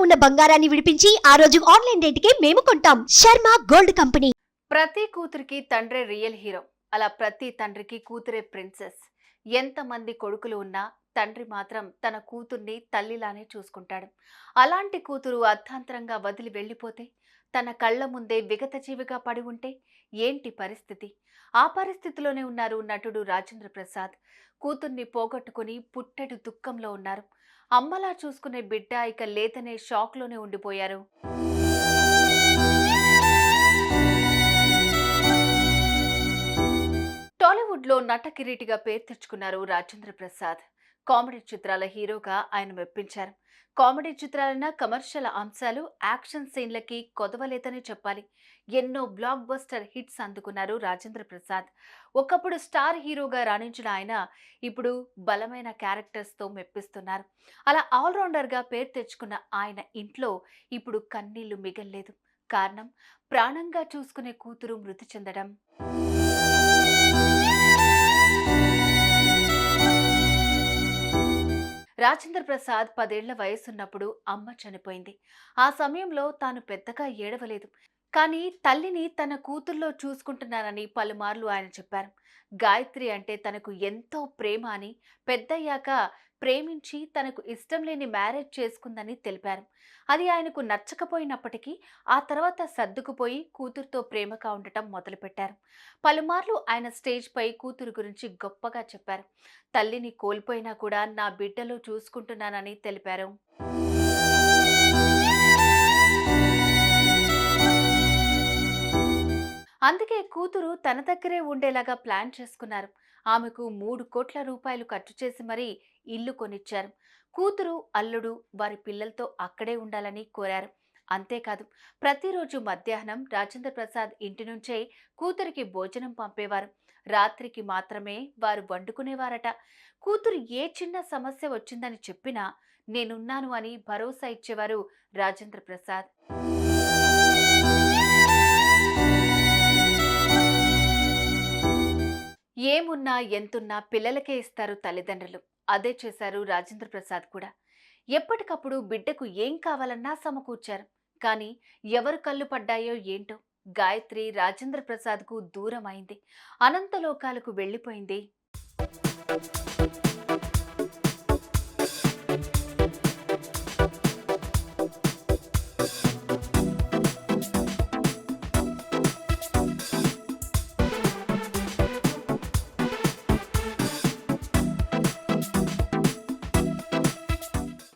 ఉన్న బంగారాన్ని విడిపించి ఆ రోజు ఆన్లైన్ రేటుకే మేము కొంటాం. Sharma gold company. ప్రతి కూతురికి తండ్రే రియల్ హీరో. అలా ప్రతి తండ్రికి కూతురే ప్రిన్సెస్. ఎంతమంది కొడుకులు ఉన్నా తండ్రి మాత్రం తన కూతుర్ని తల్లిలానే చూసుకుంటాడు. అలాంటి కూతురు అర్థాంతరంగా వదిలి వెళ్ళిపోతే, తన కళ్ళ ముందే విగతజీవిగా పడి ఉంటే ఏంటి పరిస్థితి? ఆ పరిస్థితిలోనే ఉన్నారు నటుడు రాజేంద్ర ప్రసాద్. కూతుర్ని పోగొట్టుకుని పుట్టెడు దుఃఖంలో ఉన్నారు. అమ్మలా చూసుకునే బిడ్డ ఇక లేదనే షాక్లోనే ఉండిపోయారు. టాలీవుడ్ లో నట కిరీటిగా పేరు తెచ్చుకున్నారు రాజేంద్ర ప్రసాద్. కామెడీ చిత్రాల హీరోగా ఆయన మెప్పించారు. కామెడీ చిత్రాలైన కమర్షియల్ అంశాలు, యాక్షన్ సీన్లకి కొదవలేదని చెప్పాలి. ఎన్నో బ్లాక్ బస్టర్ హిట్స్ అందుకున్నారు రాజేంద్ర ప్రసాద్. ఒకప్పుడు స్టార్ హీరోగా రాణించిన ఆయన ఇప్పుడు బలమైన క్యారెక్టర్స్ తో మెప్పిస్తున్నారు. అలా ఆల్రౌండర్ గా పేరు తెచ్చుకున్న ఆయన ఇంట్లో ఇప్పుడు కన్నీళ్లు మిగల్లేదు. కారణం, ప్రాణంగా చూసుకునే కూతురు మృతి చెందడం. రాజేంద్ర ప్రసాద్ 10 ఏళ్ల వయసున్నప్పుడు అమ్మ చనిపోయింది. ఆ సమయంలో తాను పెద్దగా ఏడవలేదు. కానీ తల్లిని తన కూతుర్లో చూసుకుంటున్నానని పలుమార్లు ఆయన చెప్పారు. గాయత్రి అంటే తనకు ఎంతో ప్రేమ అని, పెద్దయ్యాక ప్రేమించి తనకు ఇష్టం లేని మ్యారేజ్ చేసుకుందని తెలిపారు. అది ఆయనకు నచ్చకపోయినప్పటికీ ఆ తర్వాత సర్దుకుపోయి కూతురుతో ప్రేమగా ఉండటం మొదలుపెట్టారు. పలుమార్లు ఆయన స్టేజ్ పై కూతురు గురించి గొప్పగా చెప్పారు. తల్లిని కోల్పోయినా కూడా నా బిడ్డలో చూసుకుంటున్నానని తెలిపారు. అందుకే కూతురు తన దగ్గరే ఉండేలాగా ప్లాన్ చేసుకున్నారు. ఆమెకు 3 కోట్ల రూపాయలు ఖర్చు చేసి మరీ ఇల్లు కొనిచ్చారు. కూతురు, అల్లుడు వారి పిల్లలతో అక్కడే ఉండాలని కోరారు. అంతేకాదు, ప్రతిరోజు మధ్యాహ్నం రాజేంద్ర ప్రసాద్ ఇంటి నుంచే కూతురికి భోజనం పంపేవారు. రాత్రికి మాత్రమే వారు వండుకునేవారట. కూతురు ఏ చిన్న సమస్య వచ్చిందని చెప్పినా నేనున్నాను అని భరోసా ఇచ్చేవారు రాజేంద్ర ప్రసాద్. ఏమున్నా ఎంతున్నా పిల్లలకే ఇస్తారు తల్లిదండ్రులు. అదే చేశారు రాజేంద్ర ప్రసాద్ కూడా. ఎప్పటికప్పుడు బిడ్డకు ఏం కావాలన్నా సమకూర్చారు. కానీ ఎవరు కళ్ళు పడ్డాయో ఏంటో, గాయత్రి రాజేంద్ర ప్రసాద్కు దూరం అయింది. అనంతలోకాలకు వెళ్ళిపోయింది.